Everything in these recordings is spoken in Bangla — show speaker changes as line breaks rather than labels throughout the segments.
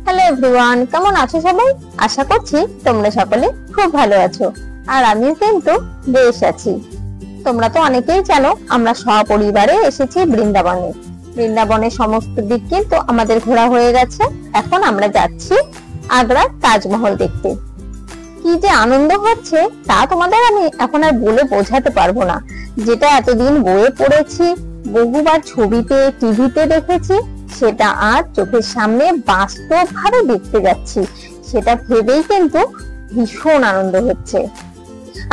হ্যালো এভরিওয়ান, কেমন আছো সবাই? আশা করছি তোমরা সকলে খুব ভালো আছো, আর আমিও কিন্তু বেশ আছি। তোমরা তো অনেকেই জানো আমরা সপরিবারে এসেছি বৃন্দাবনে। বৃন্দাবনের সমস্ত দিক কিন্তু আমাদের ঘোরা হয়ে গেছে। এখন আমরা যাচ্ছি আগ্রার তাজমহল দেখতে। কি যে আনন্দ হচ্ছে তা তোমাদের আমি এখন আর বলে বোঝাতে পারবো না। যেটা এতদিন বইয়ে পড়েছি, বহুবার ছবিতে টিভিতে দেখেছি, সেটা আজ চোখের সামনে বাস্তব ভাবে দেখতে যাচ্ছি, সেটা ভেবেই কিন্তু ভীষণ আনন্দ হচ্ছে।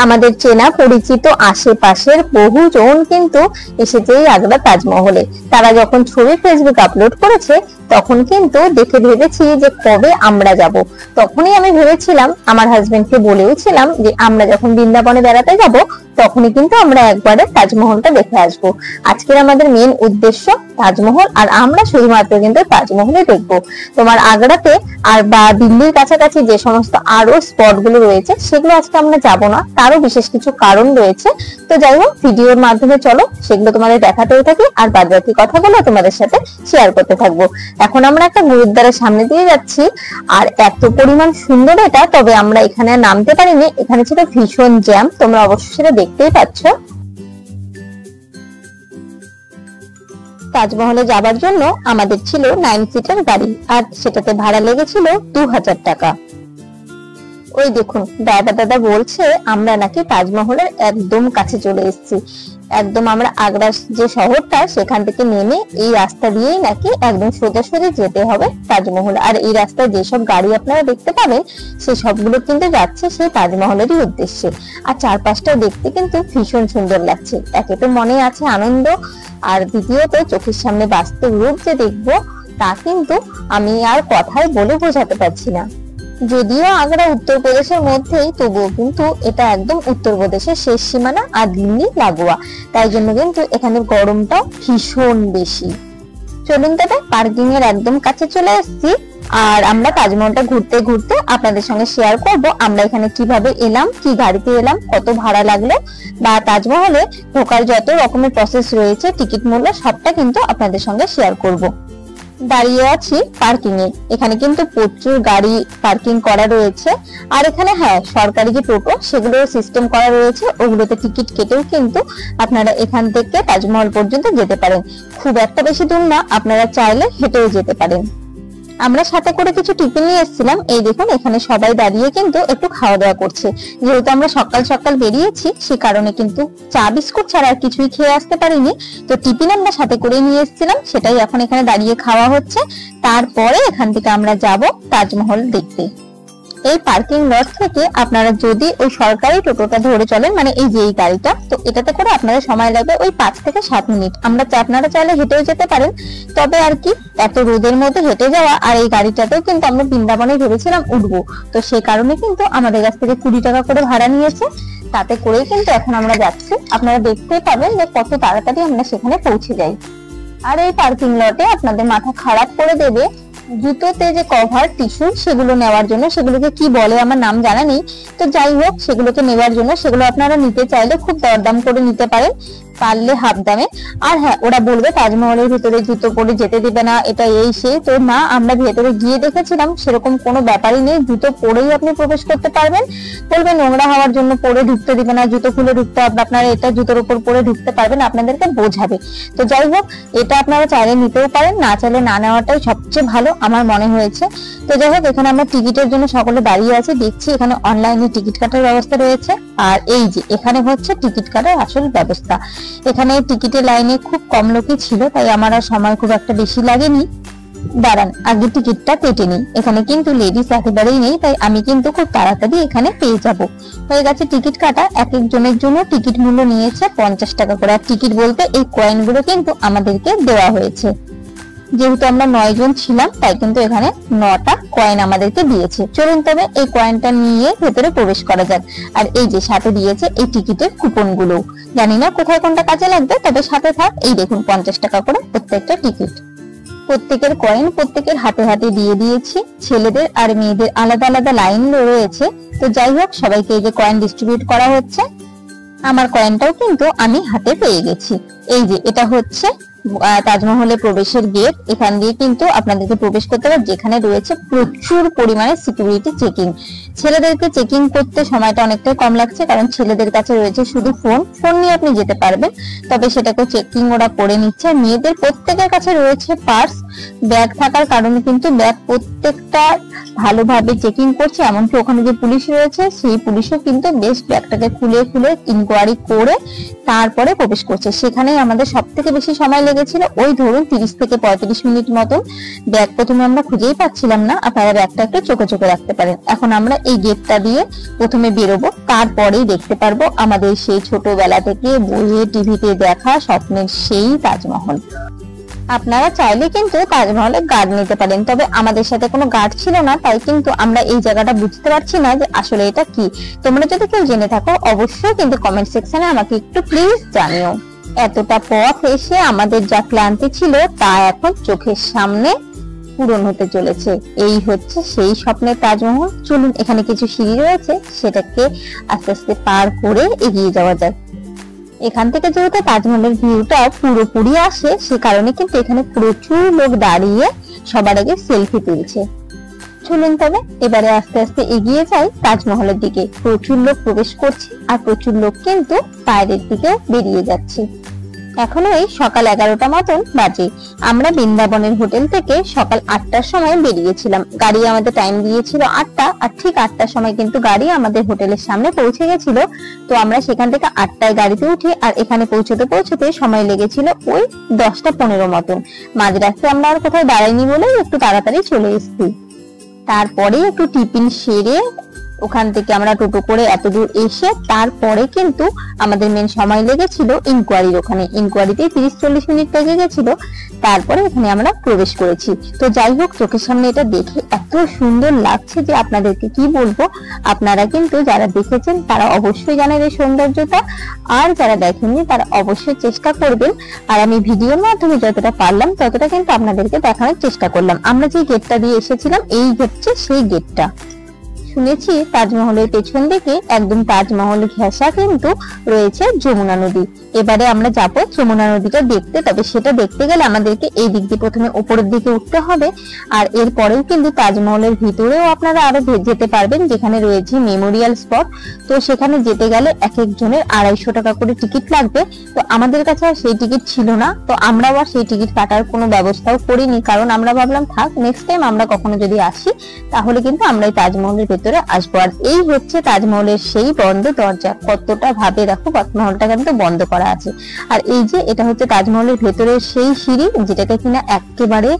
আমাদের চেনা পরিচিত আশেপাশের বহুজন কিন্তু এসেছে এই আগ্রা তাজমহলে। তারা যখন ছবি ফেসবুক আপলোড করেছে তখন কিন্তু দেখে ভেবেছি যে কবে আমরা যাব। তখনই আমি ভেবেছিলাম, আমার হাজবেন্ডকে বলেওছিলাম যে আমরা যখন বৃন্দাবনে বেড়াতে যাব তখনই কিন্তু আমরা একবারে তাজমহলটা দেখে আসবো। আজকের আমাদের মেন উদ্দেশ্য তাজমহল, আর আমরা শুধুমাত্র কিন্তু তাজমহলে দেখবো। তোমার আগ্রাতে আর বা দিল্লির কাছাকাছি যে সমস্ত আরো স্পট গুলো রয়েছে সেগুলো আজকে আমরা যাব না, তারও বিশেষ কিছু কারণ রয়েছে। তো যাই হোক, ভিডিওর মাধ্যমে চলো সেগুলো তোমাদের দেখাতেও থাকি, আর বাদ বাকি কথাগুলো তোমাদের সাথে শেয়ার করতে থাকবো। এখন আমরা একটা গুরুদ্বারের সামনে দিয়ে যাচ্ছি, আর এত পরিমাণ সুন্দর এটা, তবে আমরা এখানে নামতে পারিনি, এখানে ছিল ভীষণ জ্যাম, তোমরা অবশ্যই সেটা দেখতেই পাচ্ছ। তাজমহলে যাবার জন্য আমাদের ছিল 9 সিটার গাড়ি, আর সেটাতে ভাড়া লেগেছিল 2000 টাকা। ওই দেখুন দাদা বলছে আমরা নাকি তাজমহলের একদম কাছে চলে এসেছি। একদম আমরা আগ্রার যে শহরটা সেখান থেকে নেমে এই রাস্তা দিয়েই নাকি একদম সোজাসুজি যেতে হবে তাজমহল। আর এই রাস্তায় যেসব গাড়ি আপনারা দেখতে পাবেন সেই সবগুলো কিন্তু যাচ্ছে সেই তাজমহলেরই উদ্দেশ্যে। আর চারপাশটাও দেখতে কিন্তু ভীষণ সুন্দর লাগছে। একে তো মনে আছে আনন্দ, আর দ্বিতীয়ত চোখের সামনে বাস্তব রূপ যে দেখবো তা কিন্তু আমি আর কথায় বলে বোঝাতে পারছি না। যদিও আগ্রা উত্তরপ্রদেশের মধ্যেই, তবুও কিন্তু এটা একদম উত্তরপ্রদেশের শেষ সীমানা আর দিল্লি লাগোয়া, তাই জন্য কিন্তু এখানে গরমটাও ভীষণ বেশি। চলুন তবে পার্কিং এর একদম কাছে চলে এসেছি, আর আমরা তাজমহলটা ঘুরতে ঘুরতে আপনাদের সঙ্গে শেয়ার করব আমরা এখানে কিভাবে এলাম, কি গাড়িতে এলাম, কত ভাড়া লাগলো, বা তাজমহলে ঢোকার যত রকমের প্রসেস রয়েছে, টিকিট মূল্য সবটা কিন্তু আপনাদের সঙ্গে শেয়ার করব। দাঁড়িয়ে আছি পার্কিং এ, এখানে কিন্তু প্রচুর গাড়ি পার্কিং করা রয়েছে। আর এখানে হ্যাঁ, সরকারি যে টোটো সেগুলো সিস্টেম করা রয়েছে, ওগুলোতে টিকিট কেটেও কিন্তু আপনারা এখান থেকে তাজমহল পর্যন্ত যেতে পারেন। খুব একটা বেশি দূর না, আপনারা চাইলে হেঁটেও যেতে পারেন। আমরা সাথে করে কিছু টিফিন নিয়ে এসেছিলাম। এই দেখুন এখানে সবাই দাঁড়িয়ে কিন্তু একটু খাওয়া দাওয়া করছে। যেহেতু আমরা সকাল সকাল বেরিয়েছি সে কারণে কিন্তু চা বিস্কুট ছাড়া আর কিছুই খেয়ে আসতে পারিনি, তো টিফিন আমরা সাথে করে নিয়ে এসেছিলাম, সেটাই এখন এখানে দাঁড়িয়ে খাওয়া হচ্ছে। তারপরে এখান থেকে আমরা যাব তাজমহল দেখতে। এই পার্কিং লট থেকে আপনারা যদি ওই সরকারি টোটোটা ধরে চলেন, মানে এই যে এই গাড়িটা, তো এটাতে করে আপনাদের সময় লাগবে ওই 5 থেকে 7 মিনিট। আপনারা চাইলে হেঁটেও যেতে পারেন, তবে আর কি এত রোদের মধ্যে হেঁটে যাওয়া, আর এই গাড়িটাতেও কিন্তু আমরা বৃন্দাবনে ভেবেছিলাম উঠবো, তো সেই কারণে কিন্তু আমাদের কাছ থেকে 20 টাকা করে ভাড়া নিয়েছে। তাতে করেই কিন্তু এখন আমরা যাচ্ছি। আপনারা দেখতেই পাবেন যে কত তাড়াতাড়ি আমরা সেখানে পৌঁছে যাই। আর এই পার্কিং লটে আপনাদের মাথা খারাপ করে দেবে জুতোতে যে কভার টিস্যু সেগুলো নেওয়ার জন্য, সেগুলোকে কি বলে আমার নাম জানা নেই, তো যাই হোক সেগুলোকে নেওয়ার জন্য, সেগুলো আপনারা নিতে চাইলে খুব দরদাম করে নিতে পারেন, পারলে হাফ দামে। আর হ্যাঁ, ওরা বলবে তাজমহলের ভিতরে জুতো পরে যেতে দিবে না, এটা এই সেই, তো না, আমরা ভেতরে গিয়ে দেখেছিলাম সেরকম কোনো ব্যাপারই নেই, জুতো পরেই আপনি প্রবেশ করতে পারবেন। বলবে নোংরা হওয়ার জন্য পরে ঢুকতে দিবে না, জুতো খুলে ঢুকতে হবে, আপনারা এটা জুতোর উপর পরে ঢুকতে পারবেন, আপনাদেরকে বোঝাবে। তো যাই হোক, এটা আপনারা চাইলে নিতেও পারেন, না চাইলে না নেওয়াটাই সবচেয়ে ভালো আমার মনে হয়েছে। তো যাই হোক, এখানে আমরা টিকিটের জন্য সকলে দাঁড়িয়ে আছি, দেখছি এখানে অনলাইনে টিকিট কাটার ব্যবস্থা রয়েছে। আর এই যে এখানে হচ্ছে টিকিট কাটার আসল ব্যবস্থা। এখানে টিকিটের লাইনে খুব কম লোকই ছিল, তাই আমার আর সময় খুব একটা বেশি লাগেনি। দাঁড়ান, আগে টিকিটটা কেটে নিই। এখানে কিন্তু লেডিস একেবারেই নেই, তাই আমি কিন্তু খুব তাড়াতাড়ি এখানে পেয়ে যাব। হয়ে গেছে টিকিট কাটা। এক একজনের জন্য টিকিট মূল্য নিয়েছে 50 টাকা করে। আর টিকিট বলতে এই কয়েনগুলো কিন্তু আমাদেরকে দেওয়া হয়েছে। যেহেতু আমরা 9 জন ছিলাম, তাই কিন্তু এখানে 9টা কয়েন আমাদেরকে দিয়েছে। চলুন তবে এই কয়েনটা নিয়ে ভেতরে প্রবেশ করা যাক। আর এই যে সাথে দিয়েছে এই টিকিটের কুপন গুলো, জানি না কোথায় কোনটা কাজে লাগবে, তবে সাথে থাক। এই দেখুন 50 টাকা করে প্রত্যেকটা টিকিট। প্রত্যেকের কয়েন প্রত্যেকের হাতে হাতে দিয়ে দিয়েছি। ছেলেদের আর মেয়েদের আলাদা আলাদা লাইন রয়েছে। তো যাই হোক, সবাইকে এই যে কয়েন ডিস্ট্রিবিউট করা হচ্ছে। আমার কয়েনটাও কিন্তু আমি হাতে পেয়ে গেছি। এই যে এটা হচ্ছে তাজমহলে প্রবেশের গেট। এখান দিয়ে কিন্তু আপনাদেরকে প্রবেশ করতে হবে, যেখানে রয়েছে প্রচুর পরিমাণে সিকিউরিটি চেকিং। ছেলেদেরকে চেকিং করতে সময়টা অনেকটাই কম লাগছে, কারণ ছেলেদের কাছে রয়েছে শুধু ফোন নিয়ে আপনি যেতে পারবেন, তবে সেটাকে চেকিং ওরা করে নিচ্ছে। মেয়েদের প্রত্যেকের কাছে রয়েছে পার্স, ব্যাগ থাকার কারণে কিন্তু ব্যাগ প্রত্যেকটা ভালোভাবে চেকিং করছে। এমনকি ওখানে যে পুলিশ রয়েছে সেই পুলিশও কিন্তু বেশ ব্যাগটাকে খুলে খুলে ইনকোয়ারি করে তারপরে প্রবেশ করছে। সেখানেই আমাদের সব থেকে বেশি সময় লেগেছিল, ওই ধরুন 30 থেকে 35 মিনিট মতন। ব্যাগ প্রথমে আমরা খুঁজেই পাচ্ছিলাম না, আপনারা ব্যাগটা একটু চোখে চোখে রাখতে পারেন। এখন আমরা এই গেটটা দিয়ে প্রথমে বেরোবো, তারপরেই দেখতে পারবো আমাদের সেই ছোটবেলা থেকে বইয়ে টিভিতে দেখা স্বপ্নের সেই তাজমহল। আপনারা চাইলে কিন্তু তাজমহলে গার্ড নিতে পারেন, তবে আমাদের সাথে কোনো গার্ড ছিল না, তাই কিন্তু আমরা এই জায়গাটা বুঝতে পারছি না যে আসলে এটা কি। তোমরা যদি কেউ জেনে থাকো অবশ্যই কিন্তু কমেন্ট সেকশনে আমাকে একটু প্লিজ জানিও। এতটা পথ এসে আমাদের যা ক্লান্তি ছিল তা এখন চোখের সামনে পূরণ হতে চলেছে। এই হচ্ছে সেই স্বপ্নের তাজমহল। চলুন, এখানে কিছু সিঁড়ি রয়েছে, সেটাকে আস্তে আস্তে পার করে এগিয়ে যাওয়া যায়। এখান থেকে যেহেতু তাজমহলের ভিউটা পুরোপুরি আসে, সে কারণে কিন্তু এখানে প্রচুর লোক দাঁড়িয়ে সবার আগে সেলফি তুলছে। চলুন তবে এবারে আস্তে আস্তে এগিয়ে যাই তাজমহলের দিকে। প্রচুর লোক প্রবেশ করছে আর প্রচুর লোক কিন্তু বাইরের দিকে বেরিয়ে যাচ্ছে। এখনো এই সকাল 11টা মতন বাজে। আমরা বৃন্দাবনের হোটেল থেকে সকাল 8টার সময় বেরিয়েছিলাম। গাড়ি আমাদের টাইম দিয়েছিল 8টা, আর ঠিক 8টার সময় কিন্তু গাড়ি আমাদের হোটেলের সামনে পৌঁছে গেছিল। তো আমরা সেখান থেকে 8টায় গাড়িতে উঠি, আর এখানে পৌঁছতে সময় লেগেছিল ওই 10টা 15 মতন। মাঝ রাস্তায় আমরা আর কোথাও দাঁড়াইনি বলে একটু তাড়াতাড়ি চলে এসেছি। তারপরে একটু টিফিন সেরে ওখান থেকে আমরা টোটো করে এতদূর এসে তারপরে কিন্তু আমাদের মেন সময় লেগেছিল ইনকোয়ারির ওখানে। ইনকোয়ারিতে 30-40 মিনিট লেগে গেছিল, তারপরে এখানে আমরা প্রবেশ করেছি। তো যাই হোক, চোখের সামনে এটা দেখে এত সুন্দর লাগছে যে আপনাদেরকে কি বলবো। আপনারা কিন্তু যারা দেখেছেন তারা অবশ্যই জানেন এই সৌন্দর্যটা, আর যারা দেখেননি তারা অবশ্যই চেষ্টা করবেন। আর আমি ভিডিওর মাধ্যমে যতটা পারলাম ততটা কিন্তু আপনাদেরকে দেখানোর চেষ্টা করলাম। আমরা যে গেটটা দিয়ে এসেছিলাম এই হচ্ছে সেই গেটটা। শুনেছি তাজমহলের পেছন দিকে একদম তাজমহল ঘেঁষা কিন্তু রয়েছে যমুনা নদী। এবারে আমরা যাবো যমুনা নদীটা দেখতে। তবে সেটা দেখতে গেলে আমাদেরকে এই দিক দিয়ে প্রথমে উপরের দিকে উঠতে হবে, আর এরপরেও কিন্তু তাজমহলের ভিতরেও আপনারা আরো যেতে পারবেন, যেখানে রয়েছে মেমোরিয়াল স্পট। তো সেখানে যেতে গেলে এক একজনের 250 টাকা করে টিকিট লাগবে। তো আমাদের কাছে আর সেই টিকিট ছিল না, তো আমরাও আর সেই টিকিট কাটার কোনো ব্যবস্থাও করিনি, কারণ আমরা ভাবলাম থাক, নেক্সট টাইম আমরা কখনো যদি আসি তাহলে কিন্তু আমরা এই তাজমহলের ভেতরে আসবো। আর এই হচ্ছে তাজমহলের সেই বন্ধ দরজা। কতটা ভাবে দেখো, তাজমহলটা কিন্তু বন্ধ করা আছে। আর এই যে এটা হচ্ছে তাজমহলের ভেতরের সেই সিঁড়ি, যেটাকে কিনা একেবারে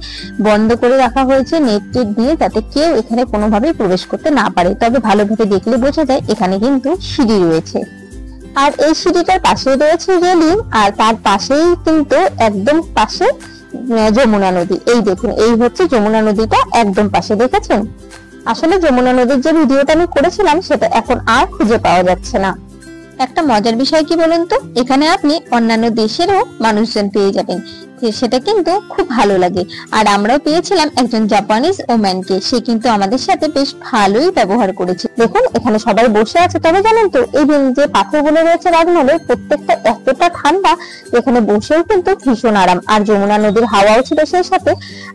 বন্ধ করে রাখা হয়েছে নেট দিয়ে, যাতে কেউ এখানে কোনোভাবেই প্রবেশ করতে না পারে। তবে ভালোভাবে দেখলে বোঝা যায় এখানে কিন্তু সিঁড়ি রয়েছে। আর এই সিঁড়িটার পাশে রয়েছে রেলিং, আর তার পাশেই কিন্তু একদম পাশে যমুনা নদী। এই দেখুন, এই হচ্ছে যমুনা নদীটা একদম পাশে, দেখেছেন? আসলে যমুনা নদীর যে ভিডিওটা আমি করেছিলাম সেটা এখন আর খুঁজে পাওয়া যাচ্ছে না। একটা মজার বিষয় কি বলেন তো, এখানে আপনি অন্যান্য দেশেরও মানুষজন পেয়ে যাবেন, সেটা কিন্তু খুব ভালো লাগে। আর আমরাও পেয়েছিলাম একজন জাপানিজ ওম্যানকে, সে কিন্তু আমাদের সাথে বেশ ভালোই ব্যবহার করেছে। দেখুন এখানে সবাই বসে আছে। তবে জানেন তো, এই যে পাথরগুলো রয়েছে তাজমহলের, প্রত্যেকটা এতটা ঠান্ডা, এখানে বসেও কিন্তু ভীষণ আরাম। আর যমুনা নদীর হাওয়াও ছিল সেই সাথে।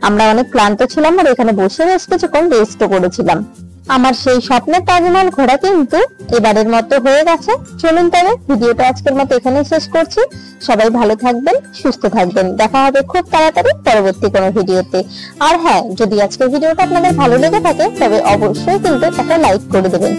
আমরা অনেক ক্লান্ত ছিলাম আর এখানে বসে বেশ কিছুক্ষণ রেস্টও করেছিলাম। আমার সেই স্বপ্নের তাজমহল ঘোরা কিন্তু এবারের মতো হয়ে গেছে। চলুন তবে ভিডিওটা আজকের মতো এখানে শেষ করছি। সবাই ভালো থাকবেন, সুস্থ থাকবেন। দেখা হবে খুব তাড়াতাড়ি পরবর্তী কোনো ভিডিওতে। আর হ্যাঁ, যদি আজকের ভিডিওটা আপনাদের ভালো লেগে থাকে তবে অবশ্যই কিন্তু একটা লাইক করে দেবেন।